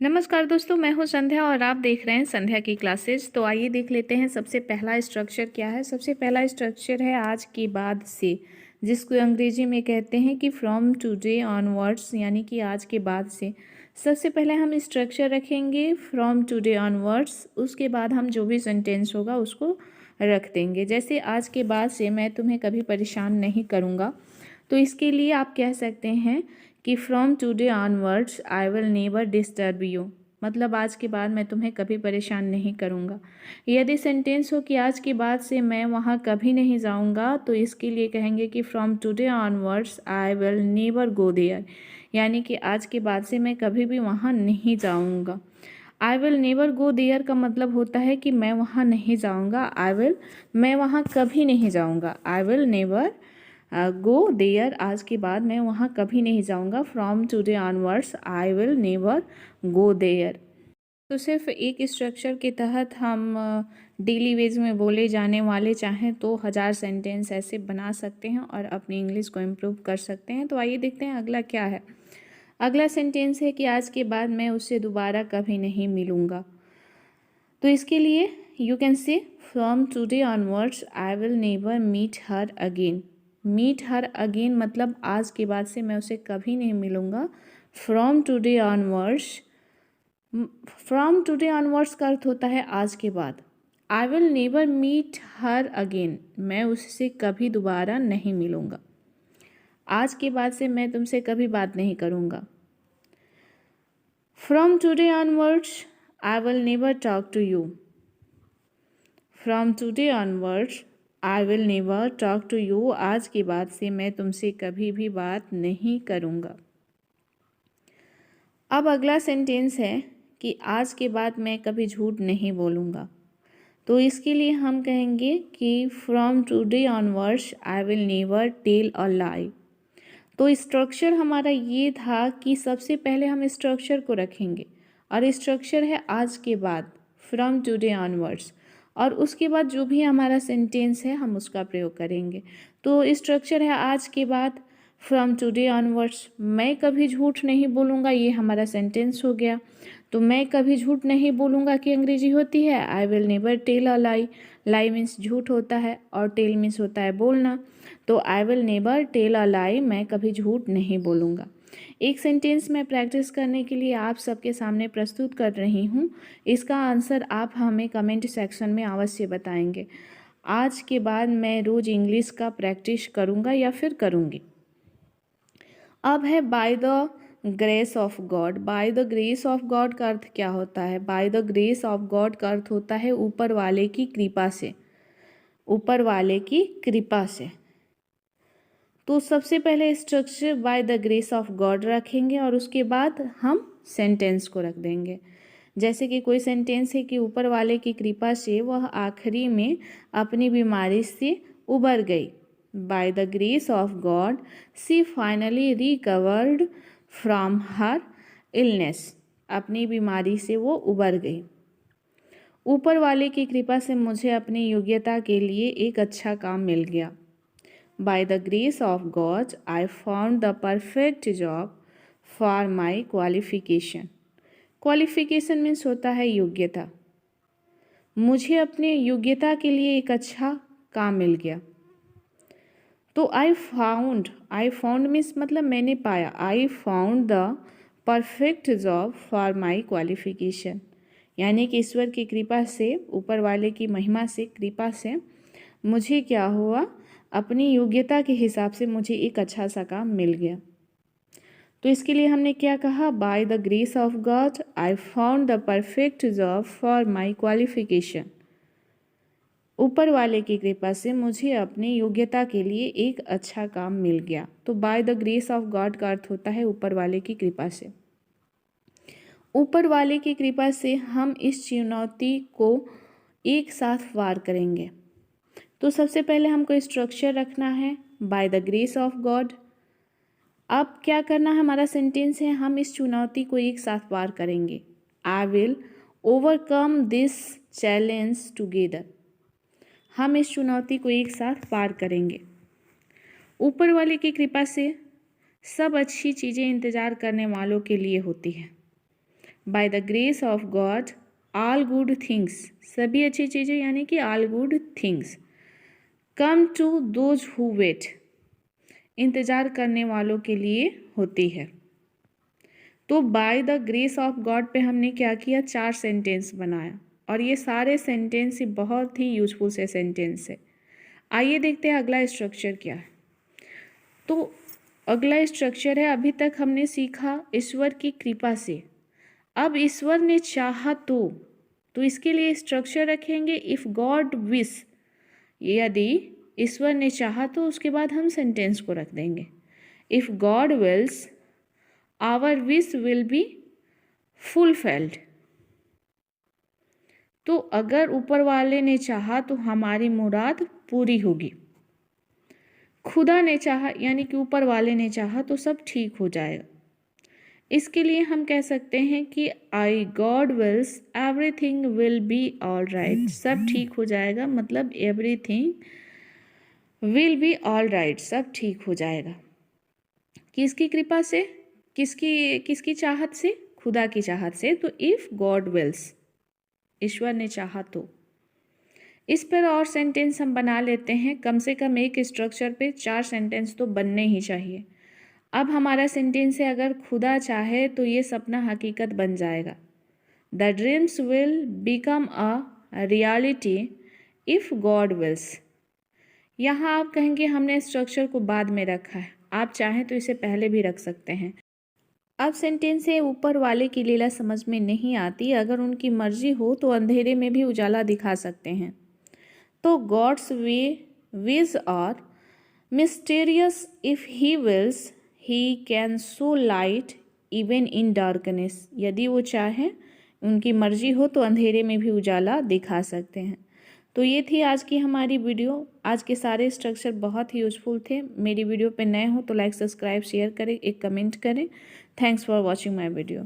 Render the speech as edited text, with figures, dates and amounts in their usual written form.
नमस्कार दोस्तों, मैं हूं संध्या और आप देख रहे हैं संध्या की क्लासेस। तो आइए देख लेते हैं सबसे पहला स्ट्रक्चर क्या है। सबसे पहला स्ट्रक्चर है आज के बाद से, जिसको अंग्रेजी में कहते हैं कि फ्रॉम टुडे ऑनवर्ड्स, यानी कि आज के बाद से। सबसे पहले हम स्ट्रक्चर रखेंगे फ्रॉम टुडे ऑनवर्ड्स, उसके बाद हम जो भी सेंटेंस होगा उसको रख देंगे। जैसे आज के बाद से मैं तुम्हें कभी परेशान नहीं करूँगा, तो इसके लिए आप कह सकते हैं कि from today onwards I will never disturb you, मतलब आज के बाद मैं तुम्हें कभी परेशान नहीं करूँगा। यदि सेंटेंस हो कि आज के बाद से मैं वहाँ कभी नहीं जाऊँगा, तो इसके लिए कहेंगे कि from today onwards I will never go there, यानी कि आज के बाद से मैं कभी भी वहाँ नहीं जाऊँगा। I will never go there का मतलब होता है कि मैं वहाँ नहीं जाऊँगा। मैं वहाँ कभी नहीं जाऊँगा। I will never go there, आज के बाद मैं वहाँ कभी नहीं जाऊँगा। From today onwards I will never go there. तो सिर्फ एक स्ट्रक्चर के तहत हम डेली वेज में बोले जाने वाले चाहें तो 1000 सेंटेंस ऐसे बना सकते हैं और अपनी इंग्लिश को इम्प्रूव कर सकते हैं। तो आइए देखते हैं अगला क्या है। अगला सेंटेंस है कि आज के बाद मैं उससे दोबारा कभी नहीं मिलूँगा। तो इसके लिए you can say from today onwards I will never meet her again. Meet her again मतलब आज के बाद से मैं उसे कभी नहीं मिलूँगा। From today onwards, from today onwards का अर्थ होता है आज के बाद। I will never meet her again, मैं उससे कभी दोबारा नहीं मिलूँगा। आज के बाद से मैं तुमसे कभी बात नहीं करूँगा। From today onwards I will never talk to you. From today onwards I will never talk to you, आज के बाद से मैं तुमसे कभी भी बात नहीं करूँगा। अब अगला सेंटेंस है कि आज के बाद मैं कभी झूठ नहीं बोलूँगा। तो इसके लिए हम कहेंगे कि from today onwards I will never tell a lie. तो स्ट्रक्चर हमारा ये था कि सबसे पहले हम स्ट्रक्चर को रखेंगे और स्ट्रक्चर है आज के बाद, फ्रॉम टुडे ऑनवर्ड्स, और उसके बाद जो भी हमारा सेंटेंस है हम उसका प्रयोग करेंगे। तो स्ट्रक्चर है आज के बाद, फ्रॉम टुडे ऑनवर्ड्स, मैं कभी झूठ नहीं बोलूँगा, ये हमारा सेंटेंस हो गया। तो मैं कभी झूठ नहीं बोलूँगा की अंग्रेजी होती है I will never tell a lie. Lie means झूठ होता है और टेल मीन्स होता है बोलना। तो I will never tell a lie, मैं कभी झूठ नहीं बोलूँगा। एक सेंटेंस में प्रैक्टिस करने के लिए आप सबके सामने प्रस्तुत कर रही हूँ। इसका आंसर आप हमें कमेंट सेक्शन में अवश्य बताएंगे। आज के बाद मैं रोज़ इंग्लिश का प्रैक्टिस करूँगा या फिर करूँगी। अब है bye the grace of God. Bye the grace of God का अर्थ क्या होता है? Bye the grace of God का अर्थ होता है ऊपर वाले की कृपा से, ऊपर वाले की कृपा से। तो सबसे पहले structure bye the grace of God रखेंगे और उसके बाद हम सेंटेंस को रख देंगे। जैसे कि कोई सेंटेंस है कि ऊपर वाले की कृपा से वह आखिरी में अपनी बीमारी से उबर गई। Bye the grace of God she finally recovered from her illness, अपनी बीमारी से वो उबर गई। ऊपर वाले की कृपा से मुझे अपनी योग्यता के लिए एक अच्छा काम मिल गया। By the grace of God, I found the perfect job for my qualification. Qualification means होता है योग्यता। मुझे अपने योग्यता के लिए एक अच्छा काम मिल गया। तो I found means मतलब मैंने पाया। I found the perfect job for my qualification, यानी कि ईश्वर की कृपा से, ऊपर वाले की महिमा से, कृपा से मुझे क्या हुआ, अपनी योग्यता के हिसाब से मुझे एक अच्छा सा काम मिल गया। तो इसके लिए हमने क्या कहा? Bye the grace of God I found the perfect job for my qualification. ऊपर वाले की कृपा से मुझे अपनी योग्यता के लिए एक अच्छा काम मिल गया। तो by the grace of God का अर्थ होता है ऊपर वाले की कृपा से। ऊपर वाले की कृपा से हम इस चुनौती को एक साथ पार करेंगे। तो सबसे पहले हमको स्ट्रक्चर रखना है bye the grace of God. अब क्या करना है, हमारा सेंटेंस है हम इस चुनौती को एक साथ पार करेंगे। I will overcome this challenge together, हम इस चुनौती को एक साथ पार करेंगे। ऊपर वाले की कृपा से सब अच्छी चीज़ें इंतज़ार करने वालों के लिए होती हैं। By the grace of God all good things, सभी अच्छी चीज़ें यानी कि all good things, come to those who wait, इंतज़ार करने वालों के लिए होती है। तो by the grace of God पे हमने क्या किया, 4 सेंटेंस बनाया और ये सारे सेंटेंस ही बहुत ही यूजफुल से सेंटेंस है। आइए देखते हैं अगला स्ट्रक्चर क्या है। तो अगला स्ट्रक्चर है, अभी तक हमने सीखा ईश्वर की कृपा से। अब ईश्वर ने चाहा तो इसके लिए स्ट्रक्चर रखेंगे इफ़ गॉड विश, यदि ईश्वर ने चाहा तो उसके बाद हम सेंटेंस को रख देंगे if God wills our wish will be fulfilled. तो अगर ऊपर वाले ने चाहा तो हमारी मुराद पूरी होगी। खुदा ने चाहा यानी कि ऊपर वाले ने चाहा तो सब ठीक हो जाएगा। इसके लिए हम कह सकते हैं कि I God wills everything will be all right, सब ठीक हो जाएगा, मतलब everything will be all right, सब ठीक हो जाएगा। किसकी कृपा से, किसकी चाहत से, खुदा की चाहत से। तो इफ़ गॉड विल्स, ईश्वर ने चाहा तो। इस पर और सेंटेंस हम बना लेते हैं, कम से कम एक स्ट्रक्चर पे 4 सेंटेंस तो बनने ही चाहिए। अब हमारा सेंटेंस है, अगर खुदा चाहे तो ये सपना हकीकत बन जाएगा। The dreams will become a reality if God wills. यहाँ आप कहेंगे हमने स्ट्रक्चर को बाद में रखा है, आप चाहें तो इसे पहले भी रख सकते हैं। अब सेंटेंस है, ऊपर वाले की लीला समझ में नहीं आती, अगर उनकी मर्जी हो तो अंधेरे में भी उजाला दिखा सकते हैं। तो God's ways are mysterious, if he wills he can show light even in darkness. यदि वो चाहें, उनकी मर्जी हो तो अंधेरे में भी उजाला दिखा सकते हैं। तो ये थी आज की हमारी वीडियो। आज के सारे स्ट्रक्चर बहुत ही यूजफुल थे। मेरी वीडियो पे नए हो तो लाइक, सब्सक्राइब, शेयर करें, एक कमेंट करें। Thanks for watching my video.